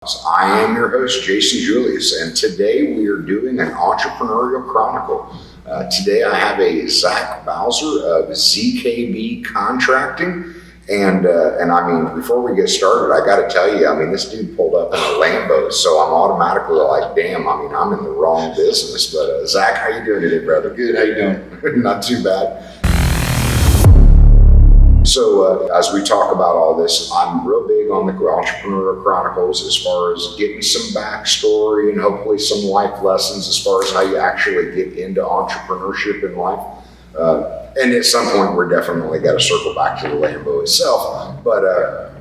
I am your host, Jason Julius, and today we are doing an Entrepreneurial Chronicle. Today I have a Zach Bowser of ZKB Contracting, and I mean, before we get started, I got to tell you, I mean, this dude pulled up in a Lambo, so I'm automatically like, damn, I mean, I'm in the wrong business. But Zach, how you doing today, brother? Good, how you doing? Not too bad. So as we talk about all this, I'm real big on the Entrepreneurial Chronicles as far as getting some backstory and hopefully some life lessons as far as how you actually get into entrepreneurship in life. And at some point, we're definitely got to circle back to the Lambo itself. But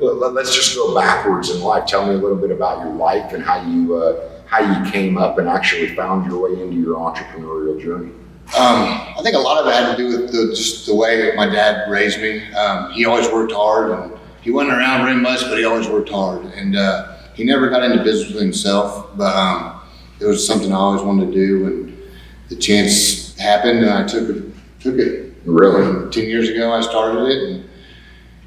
let's just go backwards in life. Tell me a little bit about your life and how you came up and actually found your way into your entrepreneurial journey. I think a lot of it had to do with just the way that my dad raised me. He always worked hard, and he wasn't around very much, but he always worked hard. And he never got into business with himself, but it was something I always wanted to do. And the chance happened, and I took it. Really? And 10 years ago, I started it, and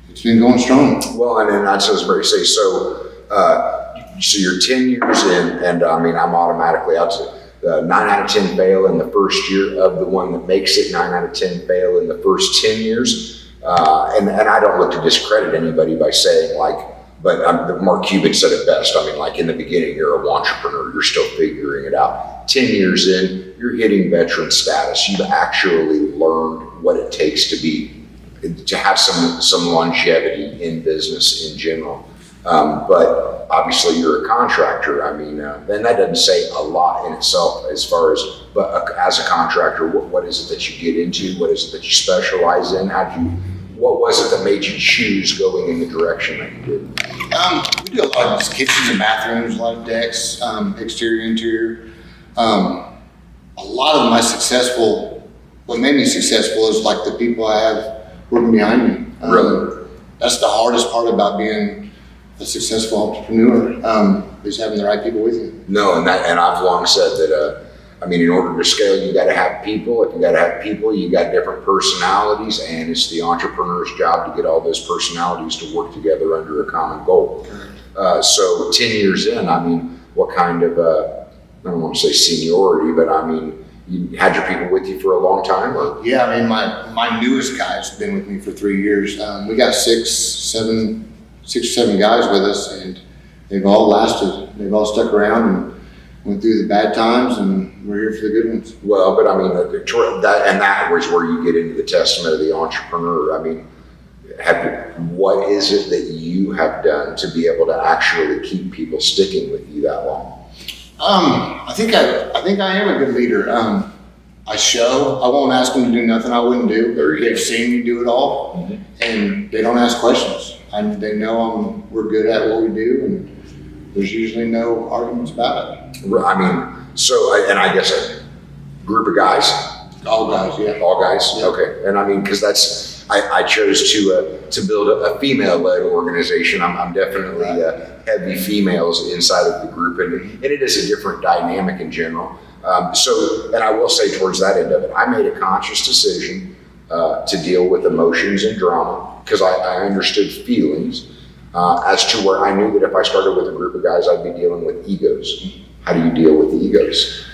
it's been going strong. Well, and then that's what I was about to say. So you're 10 years in, and I mean, I'm automatically out to 9 out of 10 fail in the first year of the one that makes it. 9 out of 10 fail in the first 10 years. And I don't look to discredit anybody by saying but Mark Cuban said it best. I mean, like in the beginning, you're an entrepreneur. You're still figuring it out. 10 years in, you're hitting veteran status. You've actually learned what it takes to have some longevity in business in general. But obviously you're a contractor. I mean, and that doesn't say a lot in itself as far as, but as a contractor, what is it that you get into? What is it that you specialize in? What was it that made you choose going in the direction that you did? We do a lot of just kitchens and bathrooms, a lot of decks, exterior, interior. A lot of what made me successful is like the people I have working behind me. Really? That's the hardest part about being a successful entrepreneur, is having the right people with you. No, and I've long said that, I mean, in order to scale, you got to have people. If you got to have people, you got different personalities, and it's the entrepreneur's job to get all those personalities to work together under a common goal. So 10 years in, I mean, what kind of, I don't want to say seniority, but I mean, you had your people with you for a long time? Or? Yeah, I mean, my newest guy's been with me for 3 years. We got six or seven guys with us, and they've all lasted. They've all stuck around and went through the bad times, and we're here for the good ones. Well, but I mean, that was where you get into the testament of the entrepreneur. I mean, what is it that you have done to be able to actually keep people sticking with you that long? I think I am a good leader. I show. I won't ask them to do nothing I wouldn't do. They've seen me do it all, and they don't ask questions. They know we're good at what we do, and there's usually no arguments about it. I mean, and I guess a group of guys? All guys, yeah. All guys? Yeah. Okay. And I mean, because I chose to build a female-led organization. I'm definitely heavy females inside of the group, and it is a different dynamic in general. And I will say towards that end of it, I made a conscious decision to deal with emotions and drama because I understood feelings as to where I knew that if I started with a group of guys, I'd be dealing with egos. How do you deal with the egos?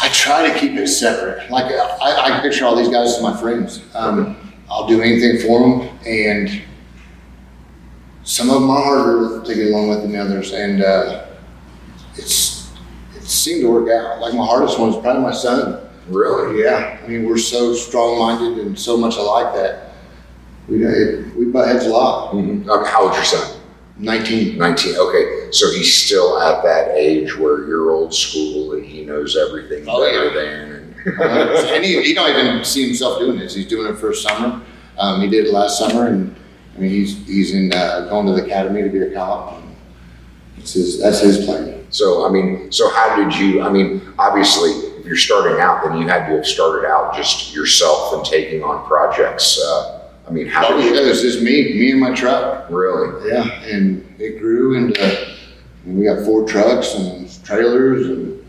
I try to keep it separate. Like I picture all these guys as my friends. I'll do anything for them, and some of them are harder to get along with than others, and it seemed to work out. Like my hardest one is probably my son. Really? Yeah. I mean, we're so strong-minded and so much alike that we butt heads a lot. Mm-hmm. How old's your son? 19. 19. Okay, so he's still at that age where you're old school and he knows everything better than. And he don't even see himself doing this. He's doing it for a summer. He did it last summer, and I mean he's in going to the academy to be a cop. That's his plan. So I mean, how did you? I mean, obviously, if you're starting out, then you had to have started out just yourself and taking on projects. I mean, how did you? It was just me and my truck. Really? Yeah, and it grew into. We got 4 trucks and trailers, and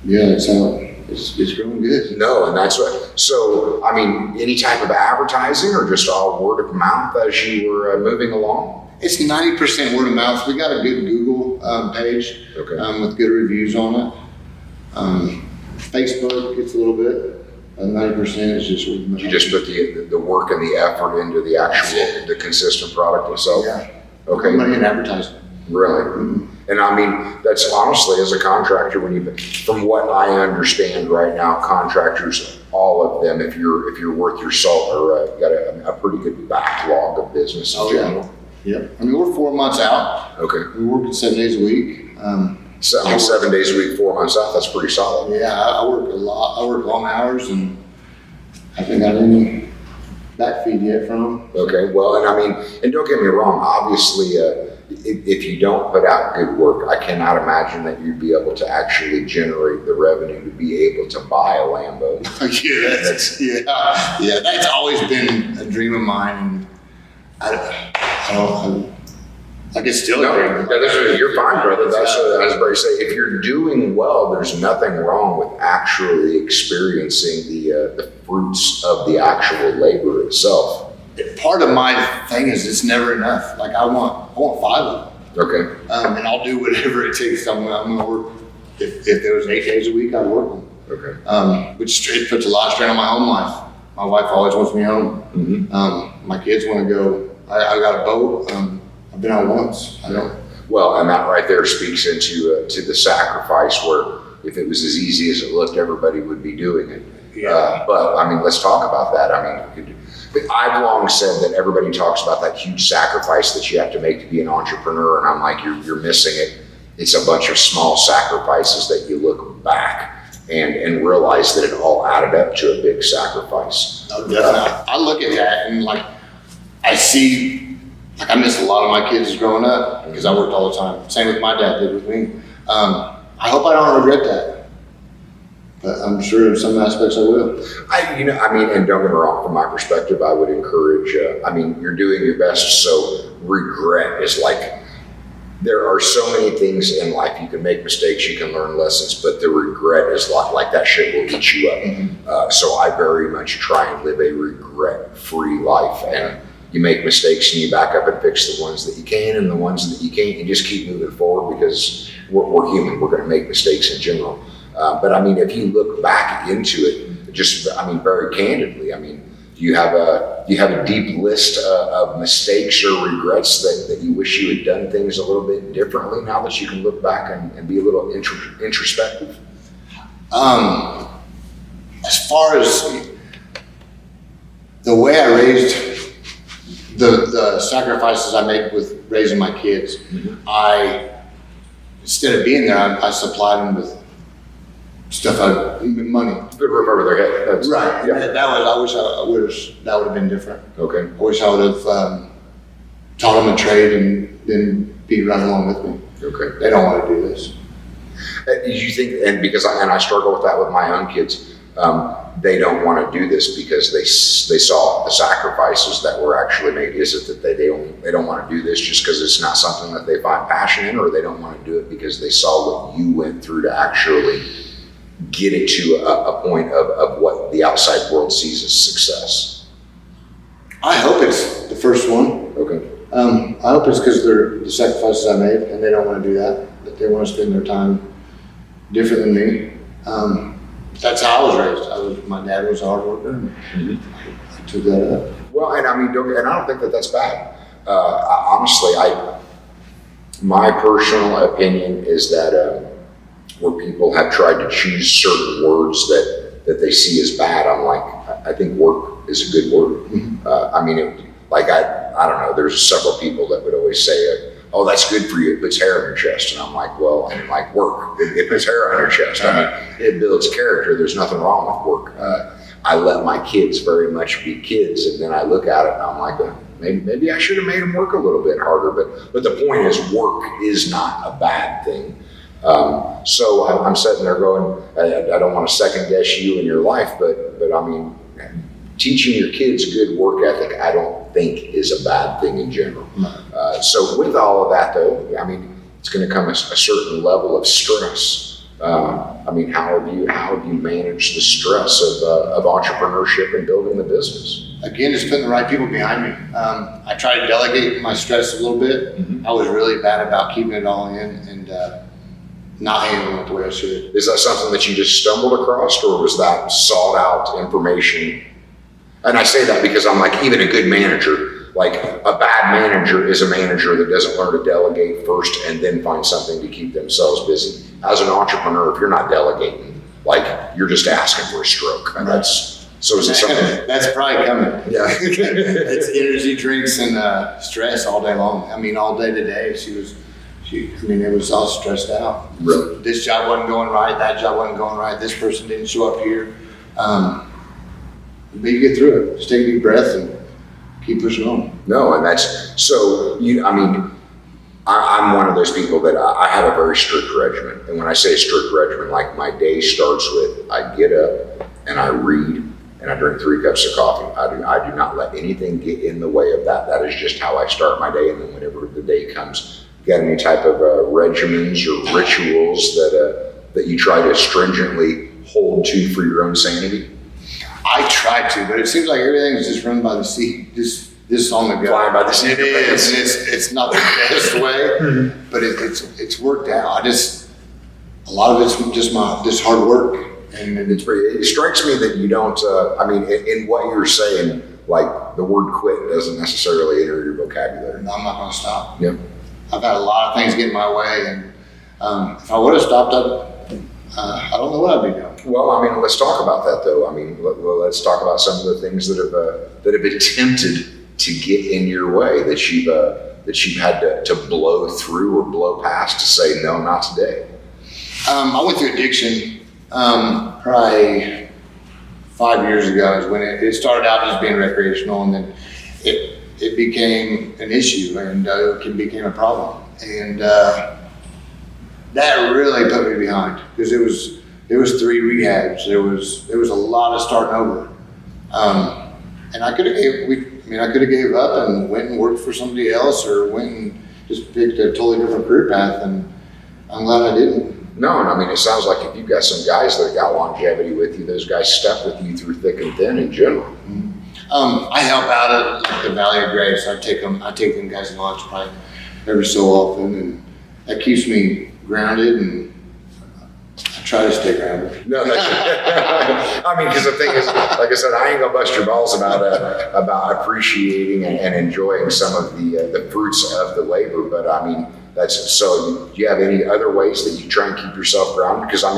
yeah, that's how it's growing good. No, and that's what. So, I mean, any type of advertising or just all word of mouth as you were moving along? It's 90% word of mouth. We got a good Google page with good reviews on it. Facebook gets a little bit. 90% is just word of mouth. You just put the work and the effort into the actual, the consistent product itself? Yeah. Okay. Money in advertising. Really? Mm-hmm. And I mean, that's honestly, as a contractor, from what I understand right now, contractors, all of them, if you're worth your salt, or got a pretty good backlog of business in general. Yep. I mean, we're 4 months out. Okay. We work 7 days a week. So, 7 days a week, 4 months out, that's pretty solid. Yeah, I work a lot. I work long hours, and I haven't got any back feed yet from them. Okay, well, and I mean, and don't get me wrong, obviously, if you don't put out good work, I cannot imagine that you'd be able to actually generate the revenue to be able to buy a Lambo. Yeah, that's always been a dream of mine. And I guess still a dream. You're fine, brother. That's what I was about to say. If you're doing well, there's nothing wrong with actually experiencing the fruits of the actual labor itself. Part of my thing is it's never enough. Like I want 5 of them. Okay. And I'll do whatever it takes. I'm going to work. If there was 8 days a week, I'd work them. Okay. Which it puts a lot of strain on my home life. My wife always wants me home. Mm-hmm. My kids want to go. I got a boat. I've been out once. I don't. Well, and that right there speaks into to the sacrifice where if it was as easy as it looked, everybody would be doing it. Yeah. But I mean, let's talk about that. I mean, I've long said that everybody talks about that huge sacrifice that you have to make to be an entrepreneur, and I'm like, you're missing it. It's a bunch of small sacrifices that you look back and realize that it all added up to a big sacrifice. No, definitely. I look at that and like I see, like I miss a lot of my kids growing up because I worked all the time. Same with my dad did with me. I hope I don't regret that. But I'm sure in some aspects I will. And don't get me wrong, from my perspective, I would encourage, you're doing your best, so regret is like, there are so many things in life. You can make mistakes, you can learn lessons, but the regret is like that shit will eat you up. Mm-hmm. So I very much try and live a regret-free life. And you make mistakes and you back up and fix the ones that you can, and the ones that you can't, you just keep moving forward because we're human. We're going to make mistakes in general. But I mean, if you look back into it, very candidly, do you have a deep list of mistakes or regrets that you wish you had done things a little bit differently now that you can look back and be a little introspective? As far as the way I raised the sacrifices I made with raising my kids, mm-hmm. Instead of being there, I supplied them with stuff, money. Good roof over their head. Right. Yeah. That would have been different. Okay. I wish I would have taught them a trade and then be right along with me. Okay. They don't want to do this. You think, and because I struggle with that with my own kids, they don't want to do this because they saw the sacrifices that were actually made. Is it that they don't want to do this just because it's not something that they find passion in, or they don't want to do it because they saw what you went through to actually get it to a point of what the outside world sees as success? I hope it's the first one. Okay. I hope it's because they're the sacrifices I made and they don't want to do that they want to spend their time different than me. That's how I was raised. My dad was a hard worker, and I took that up. Well, and I don't think that that's bad. Honestly, my personal opinion is that where people have tried to choose certain words that they see as bad, I'm like, I think work is a good word. Mm-hmm. I don't know, there's several people that would always say, oh, that's good for you, it puts hair on your chest. And I'm like, well, work, it puts hair on your chest. It builds character, there's nothing wrong with work. I let my kids very much be kids, and then I look at it and I'm like, maybe I should have made them work a little bit harder, but the point is work is not a bad thing. So I'm sitting there going, I don't want to second guess you in your life, but teaching your kids good work ethic, I don't think is a bad thing in general. So with all of that though, it's going to come a certain level of stress. How have you managed the stress of entrepreneurship and building the business? again, just putting the right people behind me. I try to delegate my stress a little bit. Mm-hmm. I was really bad about keeping it all in and not handling it the way I should. Is that something that you just stumbled across, or was that sought out information? And I say that because I'm like, even a good manager, like a bad manager is a manager that doesn't learn to delegate first and then find something to keep themselves busy. As an entrepreneur, if you're not delegating, like you're just asking for a stroke. And so is it something? That's probably coming. Yeah. It's energy drinks and stress all day long. I mean, all day today, it was all stressed out. Really? This job wasn't going right. That job wasn't going right. This person didn't show up here. But you get through it. Just take a deep breath and keep pushing on. No, and I'm one of those people that I have a very strict regimen. And when I say strict regimen, like my day starts with, I get up and I read and I drink 3 cups of coffee. I do not let anything get in the way of that. That is just how I start my day. And then whenever the day comes, you got any type of regimens or rituals that you try to stringently hold to for your own sanity? I try to, but it seems like everything's just run by the seat, just on the go. Flying by the seat of your pants. And it's not the best way, but it's worked out. A lot of it's just hard work. And It strikes me that you don't, in what you're saying, like the word quit doesn't necessarily enter your vocabulary. I'm not going to stop. Yeah. I've had a lot of things get in my way, and if I would have stopped, I don't know what I'd be doing. Well, let's talk about that though. Let's talk about some of the things that have attempted to get in your way that you've had to blow through or blow past to say no, not today. I went through addiction probably 5 years ago is when it started out as being recreational, and then it became an issue, and it became a problem, and that really put me behind because it was 3 rehabs. There was a lot of starting over, and I could have gave up and went and worked for somebody else, or went and just picked a totally different career path, and I'm glad I didn't. No, and it sounds like if you've got some guys that have got longevity with you, those guys stuck with you through thick and thin in general. Mm-hmm. I help out at like the Valley of Grace. I take them guys lunch probably every so often, and that keeps me grounded, and I try to stay grounded. No, because the thing is, like I said, I ain't gonna bust your balls about appreciating and enjoying some of the fruits of the labor, but do you have any other ways that you try and keep yourself grounded? Because I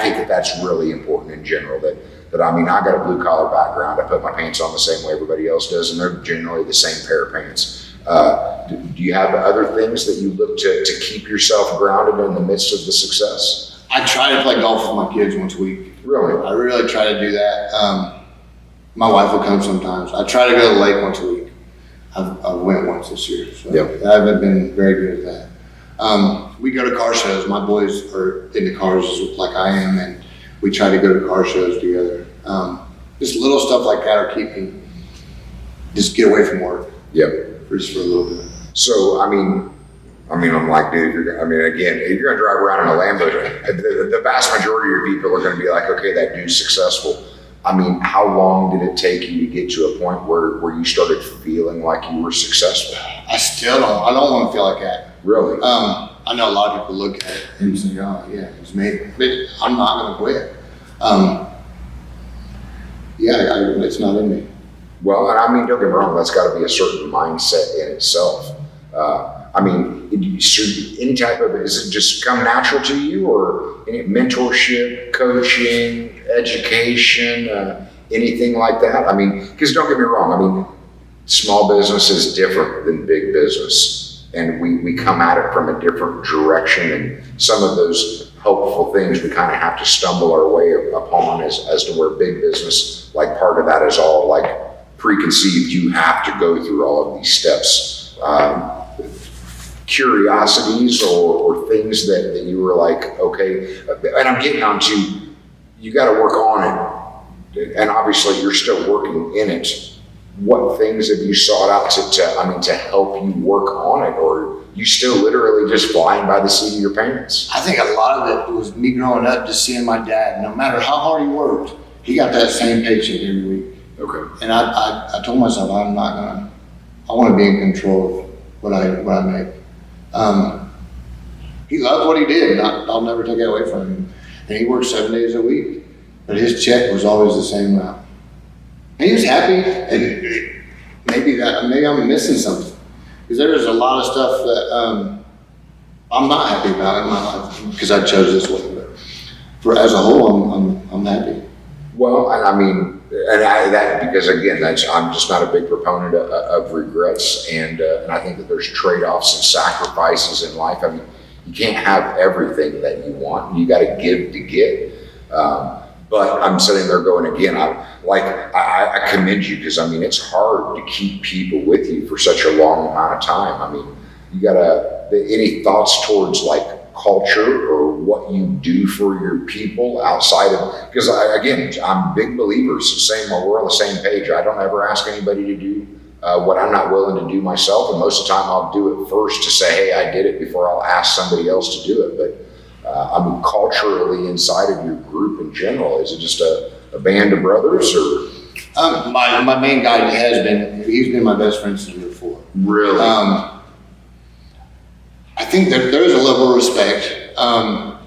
think that's really important in general. That I got a blue collar background. I put my pants on the same way everybody else does, and they're generally the same pair of pants. Do you have other things that you look to keep yourself grounded in the midst of the success? I try to play golf with my kids once a week. Really? I really try to do that. My wife will come sometimes. I try to go to the lake once a week. I went once this year, so yep. I haven't been very good at that. We go to car shows. My boys are into cars like I am, and we try to go to car shows together. Just little stuff like that will keep me, just get away from work. Yep. Just for a little bit. So, I'm like, dude, if you're gonna drive around in a Lambo, the vast majority of your people are gonna be like, okay, that dude's successful. How long did it take you to get to a point where you started feeling like you were successful? I don't want to feel like that. Really? I know a lot of people look at it and say, oh yeah, it's made, but I'm not going to quit. It's not in me. Well, and don't get me wrong, that's got to be a certain mindset in itself. Any type of, is it just come natural to you, or any mentorship, coaching, education, anything like that? Because don't get me wrong, small business is different than big business, and we come at it from a different direction, and some of those helpful things we kind of have to stumble our way upon as to where big business, like part of that is all like preconceived. You have to go through all of these steps. Curiosities or things that you were like, okay, and I'm getting onto, you got to work on it, and obviously you're still working in it. What things have you sought out to help you work on it, or you still literally just flying by the seat of your pants? I think a lot of it was me growing up, just seeing my dad. No matter how hard he worked, he got that same paycheck every week. Okay. And I told myself I want to be in control of what I make. He loved what he did, and I'll never take that away from him. And he worked 7 days a week, but his check was always the same amount. And he was happy, and maybe I'm missing something, because there's a lot of stuff that I'm not happy about in my life because I chose this way. But as a whole, I'm happy. Well, and I mean, because again, I'm just not a big proponent of regrets, and I think that there's trade-offs and sacrifices in life. I mean, you can't have everything that you want. You got to give to get. But I'm sitting there going again. I commend you, because I mean, it's hard to keep people with you for such a long amount of time. I mean, you gotta. Any thoughts towards like culture or what you do for your people outside of, because I'm big believers, we're on the same page. I don't ever ask anybody to do what I'm not willing to do myself, and most of the time I'll do it first to say, hey, I did it, before I'll ask somebody else to do it. But I mean, culturally inside of your group in general, is it just a band of brothers, or? My main guy he's been my best friend since we were 4. Really? I think that there is a level of respect, and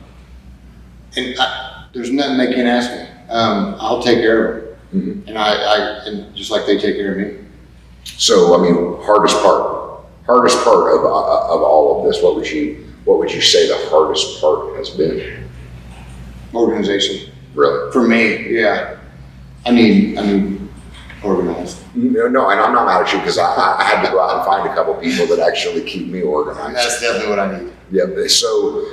there's nothing they can ask me. I'll take care of them, and and just like they take care of me. So, I mean, hardest part of all of this, what would you say the hardest part has been? Organization. Really? For me, yeah. I need organized. No, and I'm not mad at you, because I had to go out and find a couple people that actually keep me organized. That's definitely what I need. Yeah. So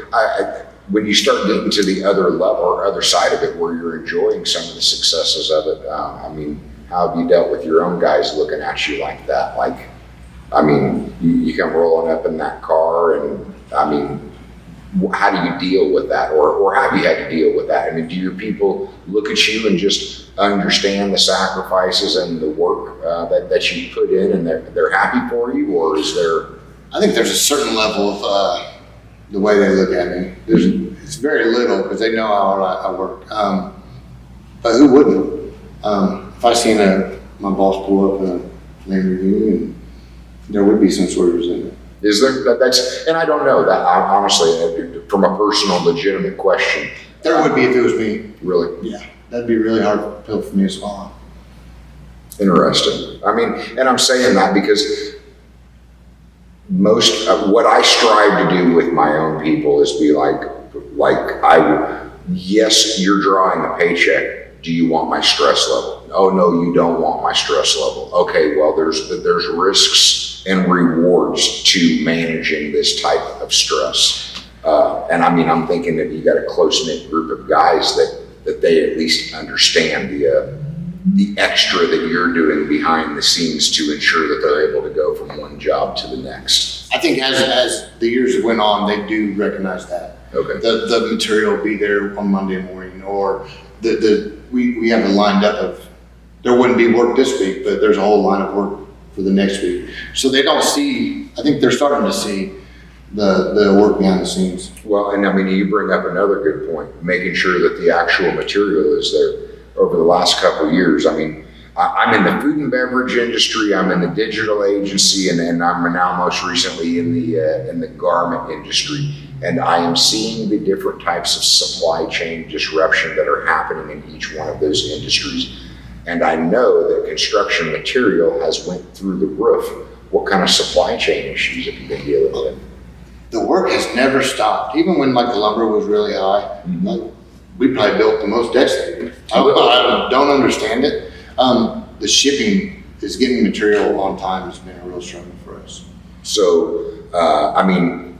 when you start getting to the other level or other side of it, where you're enjoying some of the successes of it, I mean, how have you dealt with your own guys looking at you like that? Like, I mean, you come rolling up in that car, and I mean, how do you deal with that, or have you had to deal with that? I mean, do your people look at you and just understand the sacrifices and the work that you put in, and they're happy for you, or is there? I think there's a certain level of the way they look at me. It's very little, because they know how hard I work. But who wouldn't? If I seen my boss pull up in a Lamborghini, and there would be some sort of resentment. Is there? And I don't know that, honestly, from a personal, legitimate question. There would be if it was me. Really? Yeah, that'd be a really hard pill for me to swallow. Interesting. I mean, and I'm saying that because most of what I strive to do with my own people is be yes, you're drawing a paycheck. Do you want my stress level? Oh, no, you don't want my stress level. Okay, well, there's risks and rewards to managing this type of stress. And I mean, I'm thinking that you got a close-knit group of guys that they at least understand the extra that you're doing behind the scenes to ensure that they're able to go from one job to the next. I think as the years went on, they do recognize that. Okay. The material will be there on Monday morning, or we have it lined up of, there wouldn't be work this week, but there's a whole line of work for the next week. So they don't see, I think they're starting to see the work behind the scenes. Well, and I mean, you bring up another good point, making sure that the actual material is there. Over the last couple of years, I mean, I'm in the food and beverage industry, I'm in the digital agency, and I'm now most recently in the garment industry. And I am seeing the different types of supply chain disruption that are happening in each one of those industries. And I know that construction material has went through the roof. What kind of supply chain issues have you been dealing with? The work has never stopped. Even when like the lumber was really high, like, we probably built the most decks there. I don't understand it. The shipping is getting material on time has been a real struggle for us. So, I mean,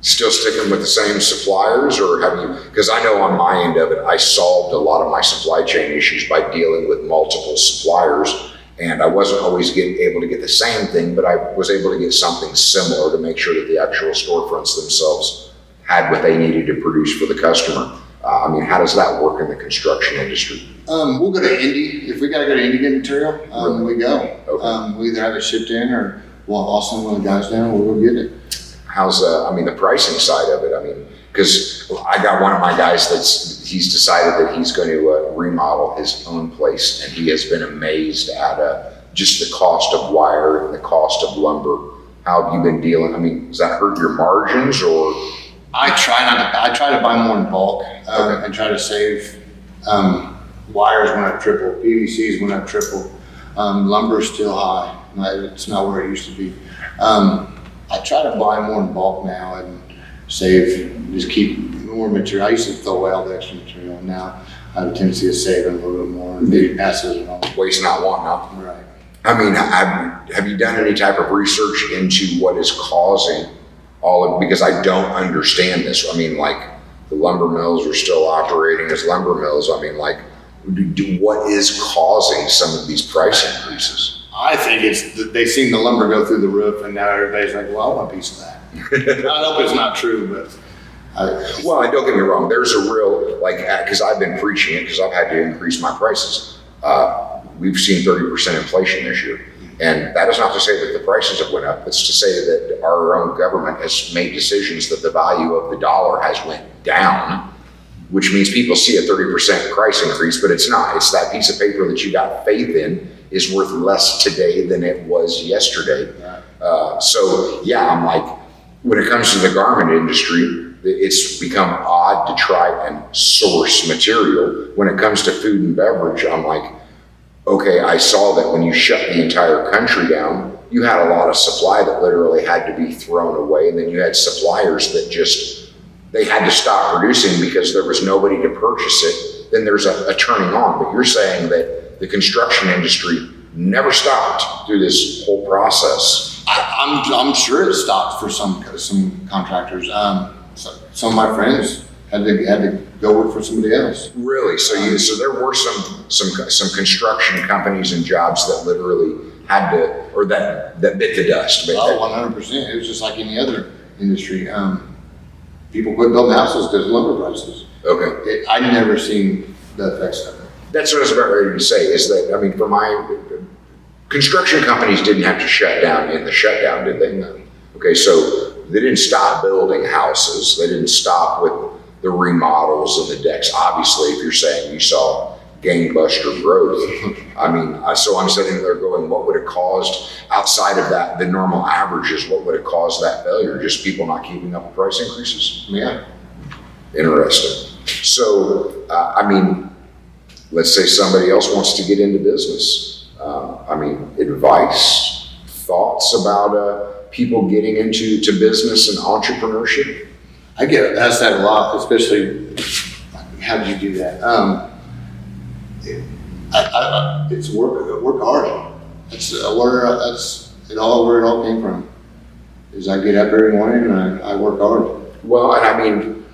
still sticking with the same suppliers, or have you, because I know on my end of it, I solved a lot of my supply chain issues by dealing with multiple suppliers, and I wasn't always able to get the same thing, but I was able to get something similar to make sure that the actual storefronts themselves had what they needed to produce for the customer. I mean, how does that work in the construction industry? We'll go to Indy. If we got to go to Indy to get material, Really? we go. Okay. We either have it shipped in, or I'll send one of the guys down, we'll go get it. How's, I mean, the pricing side of it? I mean, because I got one of my guys he's decided that he's going to remodel his own place, and he has been amazed at just the cost of wire and the cost of lumber. How have you been dealing? I mean, does that hurt your margins, or? I try to buy more in bulk and try to save. Wires went up triple, PVCs went up triple, lumber's still high. It's not where it used to be. I try to buy more in bulk now and save, just keep more material. I used to throw away all the extra material. Now I have a tendency of saving a little bit more and maybe pass it along. Waste not, want not. Right. I mean, have you done any type of research into what is causing all of, because I don't understand this. I mean, like, the lumber mills are still operating as lumber mills. I mean, like, what is causing some of these price increases? I think it's they've seen the lumber go through the roof, and now everybody's like, well, I want a piece of that. I hope it's not true, but. Well, and don't get me wrong, there's a real, like, because I've been preaching it, because I've had to increase my prices. We've seen 30% inflation this year. And that is not to say that the prices have went up. It's to say that our own government has made decisions that the value of the dollar has went down, which means people see a 30% price increase, but it's not. It's that piece of paper that you got faith in is worth less today than it was yesterday. So yeah, I'm like, when it comes to the garment industry, it's become odd to try and source material. When it comes to food and beverage, I'm like, okay, I saw that when you shut the entire country down, you had a lot of supply that literally had to be thrown away. And then you had suppliers that just, they had to stop producing because there was nobody to purchase it. Then there's a turning on. But you're saying that the construction industry never stopped through this whole process. I'm sure it stopped for some contractors. Some of my friends had to go work for somebody else. Really? So there were some construction companies and jobs that literally had to, or that bit the dust. Oh, 100%. It was just like any other industry. People quit building houses because of lumber prices. Okay. I never seen the effects of it. That's what I was about ready to say, is that, I mean, for my, construction companies didn't have to shut down in the shutdown, did they? No. Okay, so they didn't stop building houses. They didn't stop with the remodels and the decks. Obviously, if you're saying you saw gangbuster growth, I mean, so I'm sitting there going, what would have caused, outside of that, the normal averages, what would have caused that failure? Just people not keeping up with price increases? Yeah. Interesting. So, I mean, let's say somebody else wants to get into business. I mean, advice, thoughts about people getting into business and entrepreneurship? I get asked that a lot, especially, how did you do that? It's work hard. That's where it all came from. Is I get up every morning and I work hard. Well, and I mean,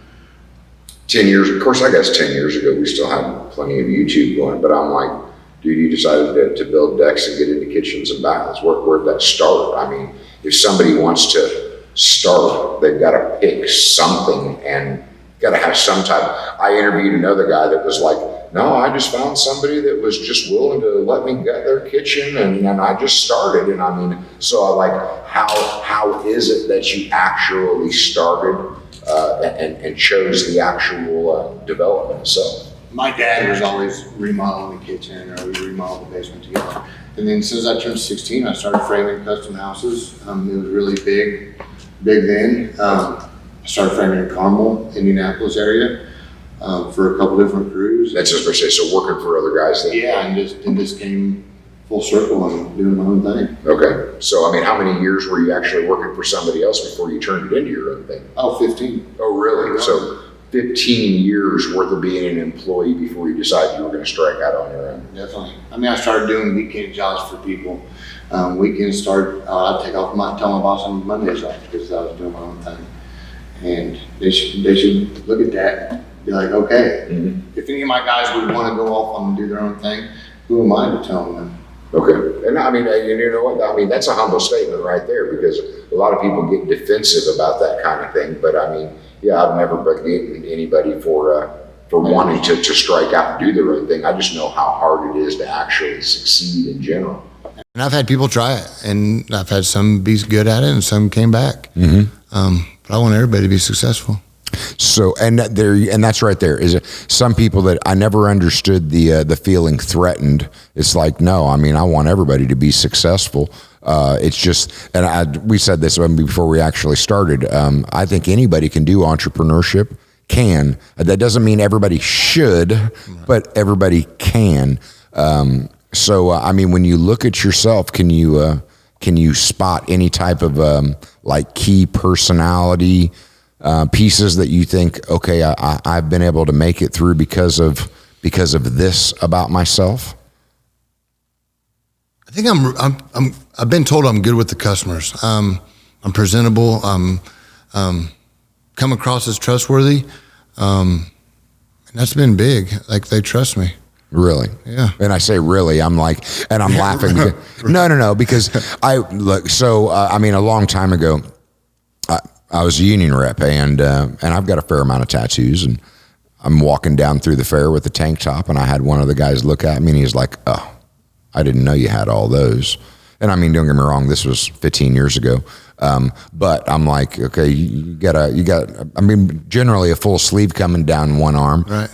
10 years, of course, I guess 10 years ago, we still had plenty of YouTube going, but I'm like, dude, you decided to build decks and get into kitchens and baths. Where'd that start? I mean, if somebody wants to start, they've got to pick something and got to have some type. I interviewed another guy that was like, no, I just found somebody that was just willing to let me get their kitchen, and I just started. And I mean, so I like, how is it that you actually started and chose the actual development itself? My dad was always remodeling the kitchen, or we remodeled the basement together. And then since I turned 16, I started framing custom houses. It was really big then. I started framing in Carmel, Indianapolis area, for a couple different crews. That's just per se. So working for other guys then? Yeah, and just came full circle and doing my own thing. Okay. So, I mean, how many years were you actually working for somebody else before you turned it into your own thing? Oh, 15. Oh, really? Yeah. So 15 years worth of being an employee before you decided you were going to strike out on your own. Definitely. I mean, I started doing weekend jobs for people. Weekends I'd take off tell my boss on Mondays off because I was doing my own thing. And they should look at that and be like, okay, if any of my guys would want to go off and do their own thing, who am I to tell them? Okay. And I mean, you know what? I mean, that's a humble statement right there, because a lot of people get defensive about that kind of thing. But I mean, yeah, I've never begged anybody for wanting to strike out and do their own thing. I just know how hard it is to actually succeed in general. And I've had people try it, and I've had some be good at it and some came back. But I want everybody to be successful. So, and that's right there is some people that I never understood the feeling threatened. It's like, no, I mean, I want everybody to be successful. It's just, and we said this before we actually started. I think anybody can do entrepreneurship. That doesn't mean everybody should, but everybody can. So, I mean, when you look at yourself, can you spot any type of like key personality pieces that you think, okay, I've been able to make it through because of this about myself? I think I've been told I'm good with the customers. I'm presentable. Come across as trustworthy. And that's been big. Like, they trust me. Really? Yeah. And I say really, I'm like, and I'm laughing. No, because I mean, a long time ago, I was a union rep, and I've got a fair amount of tattoos, and I'm walking down through the fair with a tank top, and I had one of the guys look at me, and he's like, "Oh, I didn't know you had all those." And I mean, don't get me wrong, this was 15 years ago. But I'm like, okay, you got, I mean, generally a full sleeve coming down one arm, right.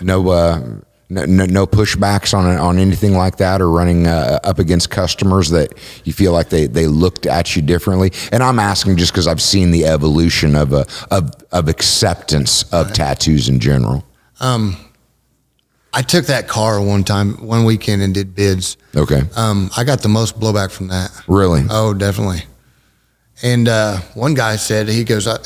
No pushbacks on anything like that, or running up against customers that you feel like they looked at you differently. And I'm asking just because I've seen the evolution of acceptance of right. tattoos in general. I took that car one weekend and did bids. Okay. I got the most blowback from that. Really? Oh, definitely. And one guy said, he goes, I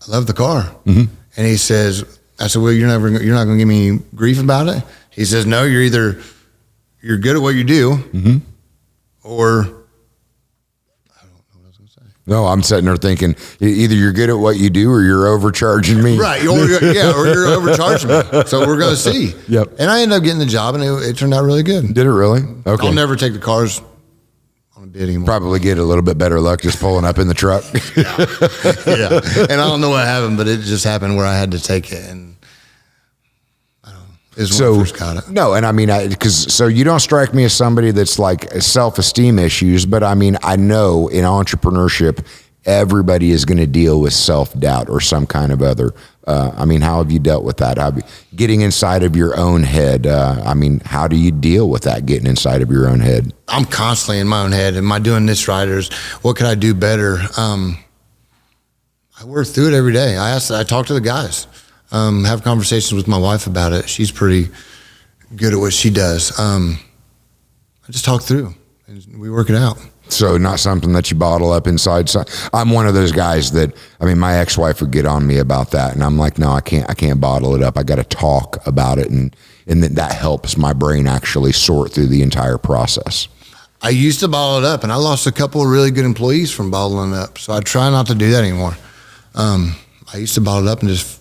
love the car. Mm-hmm. And he says, I said, well, you're not going to give me any grief about it? He says, no, you're good at what you do, mm-hmm. or I don't know what I was going to say. No, I'm sitting there thinking either you're good at what you do or you're overcharging me. Right. Or you're overcharging me. So we're going to see. Yep. And I ended up getting the job, and it turned out really good. Did it really? Okay. I'll never take the cars on a bid anymore. Probably get a little bit better luck just pulling up in the truck. Yeah. And I don't know what happened, but it just happened where I had to take it, and is when I first got it. No, and I mean, so you don't strike me as somebody that's like self-esteem issues, but I mean, I know in entrepreneurship, everybody is going to deal with self-doubt or some kind of other. I mean, how have you dealt with that? Getting inside of your own head. I mean, how do you deal with that, getting inside of your own head? I'm constantly in my own head. Am I doing this right? Or what could I do better? I work through it every day. I talk to the guys. Have conversations with my wife about it. She's pretty good at what she does. I just talk through and we work it out. So not something that you bottle up inside. So I'm one of those guys that, I mean, my ex-wife would get on me about that. And I'm like, no, I can't bottle it up. I got to talk about it. And that helps my brain actually sort through the entire process. I used to bottle it up, and I lost a couple of really good employees from bottling it up. So I try not to do that anymore. I used to bottle it up and just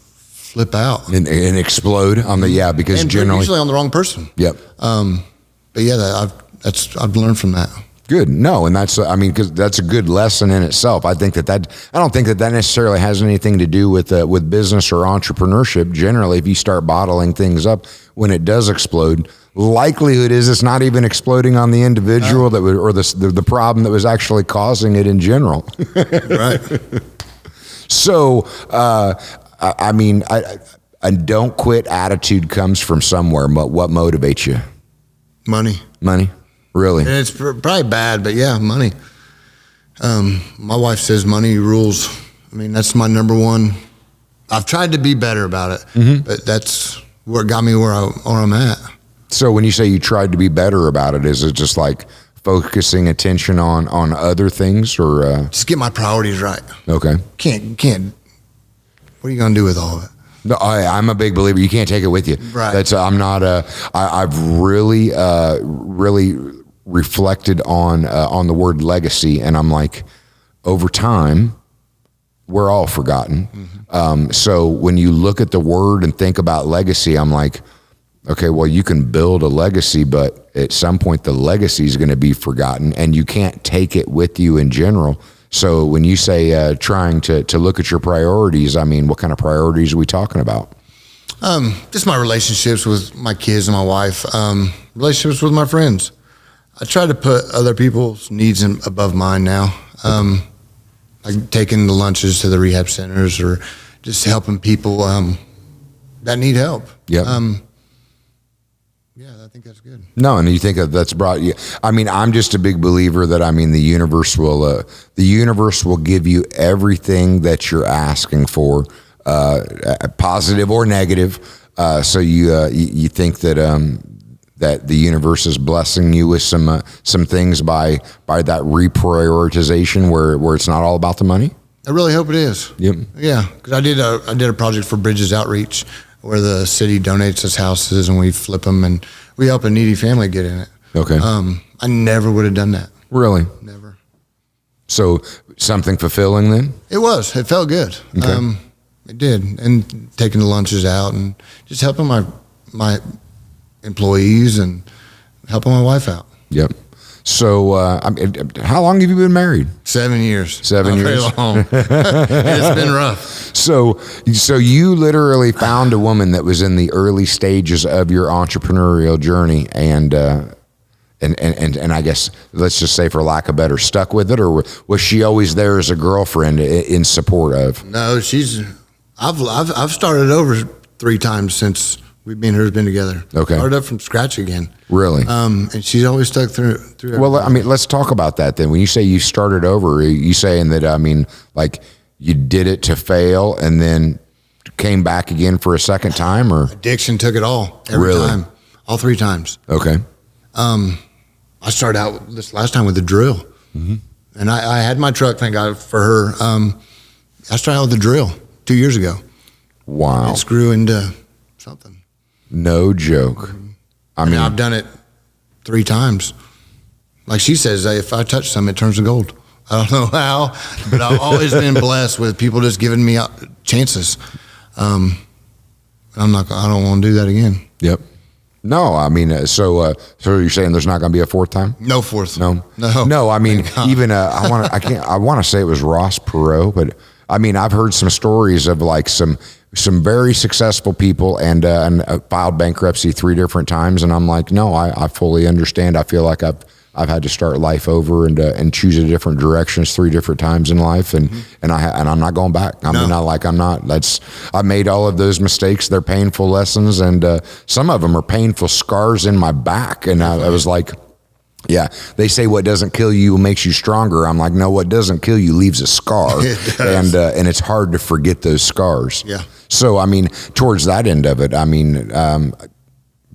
flip out and explode on the because and generally usually on the wrong person. Yep. But yeah, I've learned from that. Good. No, and that's, I mean, because that's a good lesson in itself. I think I don't think that necessarily has anything to do with business or entrepreneurship. Generally, if you start bottling things up, when it does explode, likelihood is it's not even exploding on the individual or the problem that was actually causing it in general. Right. So, I mean, a don't quit attitude comes from somewhere. But what motivates you? Money. Really? And it's probably bad, but yeah, money. My wife says money rules. I mean, that's my number one. I've tried to be better about it, mm-hmm. but that's what got me where I'm at. So when you say you tried to be better about it, is it just like focusing attention on other things, or just get my priorities right? Okay. Can't. What are you going to do with all of it? No, I'm a big believer. You can't take it with you. Right. That's. I'm not. I've really reflected on the word legacy, and I'm like, over time, we're all forgotten. Mm-hmm. So when you look at the word and think about legacy, I'm like, okay, well, you can build a legacy, but at some point the legacy is going to be forgotten, and you can't take it with you in general. So when you say trying to look at your priorities, I mean, what kind of priorities are we talking about? Just my relationships with my kids and my wife, relationships with my friends. I try to put other people's needs above mine now. Like taking the lunches to the rehab centers, or just helping people that need help. Yep. Yeah, I think that's good. No, and you think that's brought you. I mean, I'm just a big believer that the universe will give you everything that you're asking for, positive or negative. So you think that that the universe is blessing you with some things by that reprioritization where it's not all about the money. I really hope it is. Yep. Yeah, because I did a project for Bridges Outreach where the city donates us houses and we flip them and we help a needy family get in it. Okay. I never would have done that. Really? Never. So something fulfilling then? It was. It felt good. Okay. It did. And taking the lunches out and just helping my employees and helping my wife out. Yep. So, how long have you been married? 7 years. 7 years. Very long. It's been rough. So you literally found a woman that was in the early stages of your entrepreneurial journey, and I guess let's just say, for lack of better, stuck with it, or was she always there as a girlfriend in support of? No, I've started over 3 times since me and her has been together. Okay. Started up from scratch again. Really? And she's always stuck through everything. Well, I mean, let's talk about that then. When you say you started over, are you saying that, like you did it to fail and then came back again for a second time, or? Addiction took it all. Every time. All 3 times. Okay. I started out this last time with a drill. Mm-hmm. And I had my truck, thank God for her. I started out with a drill 2 years ago. Wow. It grew into something. No joke. I mean, I've done it 3 times. Like she says, if I touch something, it turns to gold. I don't know how, but I've always been blessed with people just giving me chances. I don't want to do that again. Yep. No, I mean, so you're saying there's not going to be a 4th time? No 4th. No. I mean, even I want to say it was Ross Perot, but I mean, I've heard some stories of like some very successful people and filed bankruptcy 3 different times, and I'm like, no, I fully understand. I feel like I've had to start life over and choose a different directions 3 different times in life, and I'm not going back. I made all of those mistakes. They're painful lessons, and some of them are painful scars in my back. And I was like, yeah, they say what doesn't kill you makes you stronger. I'm like, no, what doesn't kill you leaves a scar, and it's hard to forget those scars. Yeah. So I mean, towards that end of it, I mean,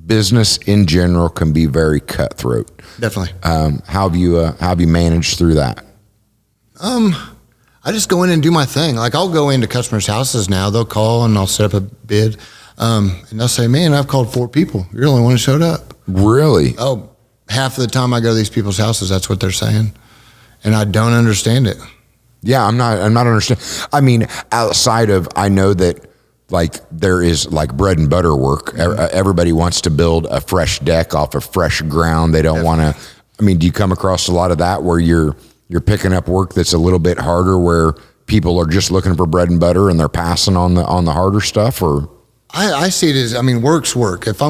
business in general can be very cutthroat. Definitely. How have you managed through that? I just go in and do my thing. Like I'll go into customers' houses now. They'll call and I'll set up a bid, and they'll say, "Man, I've called 4 people. You're the only one who showed up." Really? Oh. Half of the time I go to these people's houses, that's what they're saying. And I don't understand it. Yeah, I'm not understanding. I mean, outside of, I know that like there is like bread and butter work. Mm-hmm. Everybody wants to build a fresh deck off of fresh ground. They don't want to, I mean, do you come across a lot of that where you're picking up work that's a little bit harder, where people are just looking for bread and butter and they're passing on the harder stuff? Or I see it as, I mean, work's work. If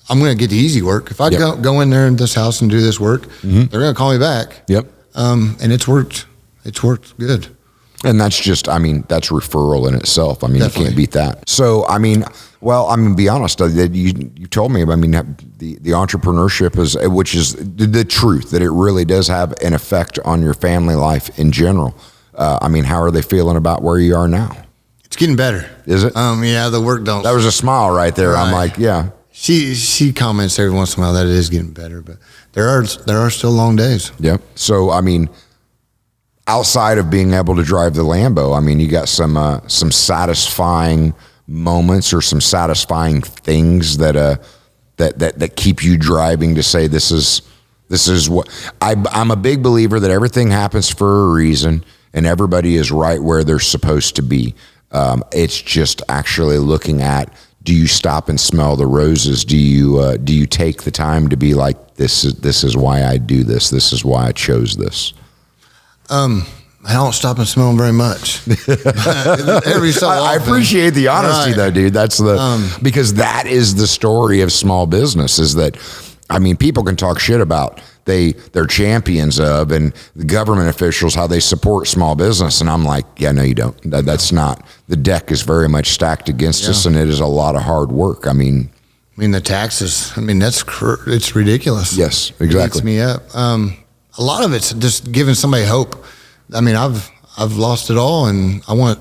I'm going to get the easy work. If I go in there in this house and do this work, mm-hmm. they're going to call me back. Yep. And it's worked. It's worked good. And that's just, I mean, that's referral in itself. I mean, Definitely. You can't beat that. So, I mean, well, I mean, be honest, you told me, I mean, the entrepreneurship is, which is the truth, that it really does have an effect on your family life in general. I mean, how are they feeling about where you are now? It's getting better. Is it? Yeah, the work don't. That was a smile right there. Right. I'm like, yeah. She comments every once in a while that it is getting better, but there are still long days. Yep. So, I mean, outside of being able to drive the Lambo, I mean, you got some satisfying moments or some satisfying things that keep you driving to say this is what I'm a big believer that everything happens for a reason and everybody is right where they're supposed to be. It's just actually looking at, do you stop and smell the roses? Do you take the time to be like, this is why I do this. This is why I chose this. I don't stop and smell them very much. Every so often. I appreciate the honesty, though, dude. That's because that is the story of small business, is that I mean, people can talk shit about they're champions of, and the government officials, how they support small business. And I'm like, yeah, no, you don't. That's not, the deck is very much stacked against us, and it is a lot of hard work. I mean, the taxes, it's ridiculous. Yes, exactly. It eats me up. A lot of it's just giving somebody hope. I mean, I've lost it all, and I want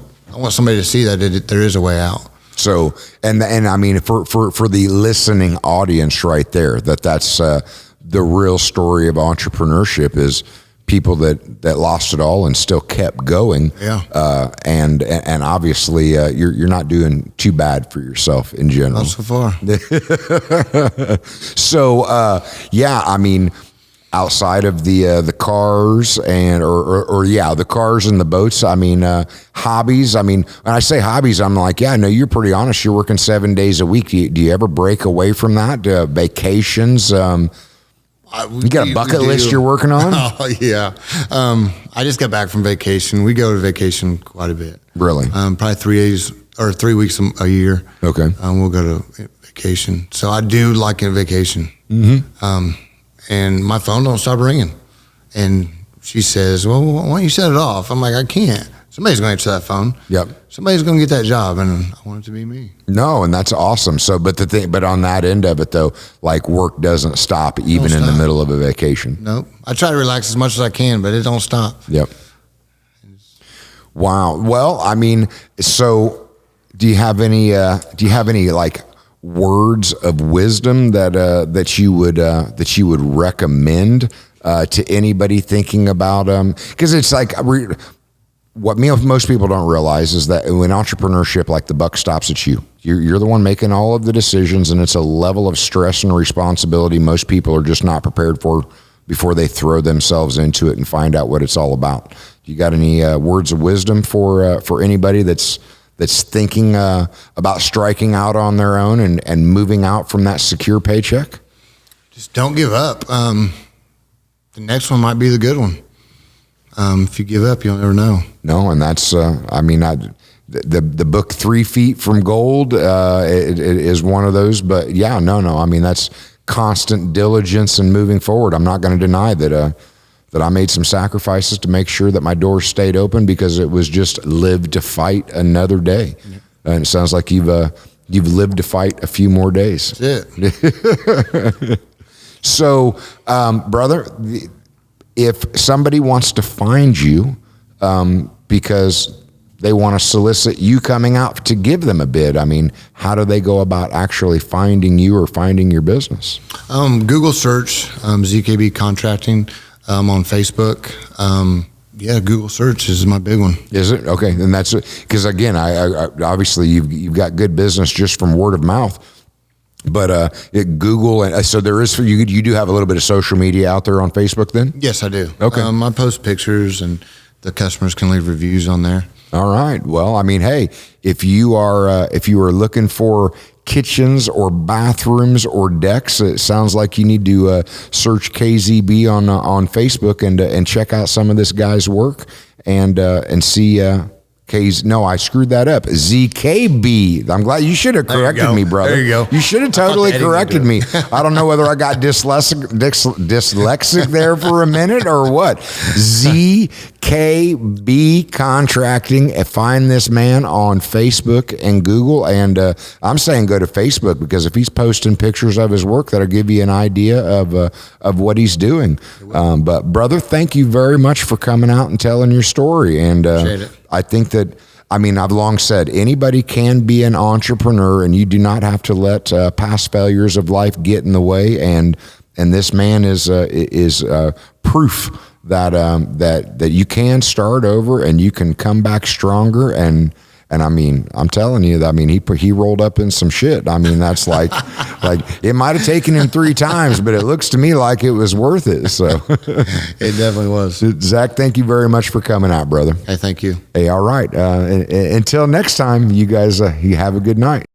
somebody to see that there is a way out. So, and I mean, for the listening audience right there, that's the real story of entrepreneurship, is people that lost it all and still kept going. Yeah. And obviously, you're not doing too bad for yourself in general. Not so far. So, yeah, I mean, outside of the cars and the cars and the boats, I mean, hobbies. I mean, when I say hobbies, I'm like, yeah, no, you're pretty honest. You're working 7 days a week. Do you ever break away from that? Vacations? You got a bucket list you're working on? Oh, yeah. I just got back from vacation. We go to vacation quite a bit. Really? Probably 3 days or 3 weeks a year. Okay. We'll go to vacation. So I do like a vacation. Mm-hmm. And my phone don't stop ringing. And she says, well, why don't you set it off? I'm like, I can't. Somebody's going to answer that phone. Yep. Somebody's going to get that job, and I want it to be me. No, and that's awesome. So, but on that end of it, though, like, work doesn't stop even in the middle of a vacation. Nope. I try to relax as much as I can, but it don't stop. Yep. Wow. Well, I mean, so do you have any like words of wisdom that you would recommend to anybody thinking about because it's like what most people don't realize is that in entrepreneurship, like, the buck stops at you. You're the one making all of the decisions, and it's a level of stress and responsibility most people are just not prepared for before they throw themselves into it and find out what it's all about. You got any words of wisdom for anybody that's thinking about striking out on their own and moving out from that secure paycheck? Just don't give up. The next one might be the good one. If you give up, you'll never know. No, and that's, the book 3 Feet from Gold it is one of those. But yeah, no. I mean, that's constant diligence and moving forward. I'm not going to deny that I made some sacrifices to make sure that my doors stayed open, because it was just live to fight another day. Yeah. And it sounds like you've lived to fight a few more days. That's it. So, brother, if somebody wants to find you because they want to solicit you coming out to give them a bid, I mean, how do they go about actually finding you or finding your business? Google search ZKB Contracting on Facebook. Google search is my big one. Is it? Okay. And that's it. Because again, I obviously you've got good business just from word of mouth. But Google, and so there is, you do have a little bit of social media out there on Facebook then? Yes, I do. Okay. I post pictures, and the customers can leave reviews on there. All right. Well, I mean, hey, if you are looking for kitchens or bathrooms or decks, it sounds like you need to search KZB on Facebook and check out some of this guy's work and see. I screwed that up. ZKB. I'm glad you should have corrected me, brother. There you go. You should have totally corrected me. I don't know whether I got dyslexic there for a minute or what. ZKB Contracting. Find this man on Facebook and Google. And I'm saying go to Facebook, because if he's posting pictures of his work, that'll give you an idea of what he's doing. But brother, thank you very much for coming out and telling your story. And appreciate it. I think that, I've long said anybody can be an entrepreneur, and you do not have to let past failures of life get in the way. And this man is proof that you can start over and you can come back stronger. And I'm telling you that, he rolled up in some shit. That's like it might have taken him 3 times, but it looks to me like it was worth it. So it definitely was. Zach, thank you very much for coming out, brother. Hey, thank you. Hey, all right. Until next time, you guys, you have a good night.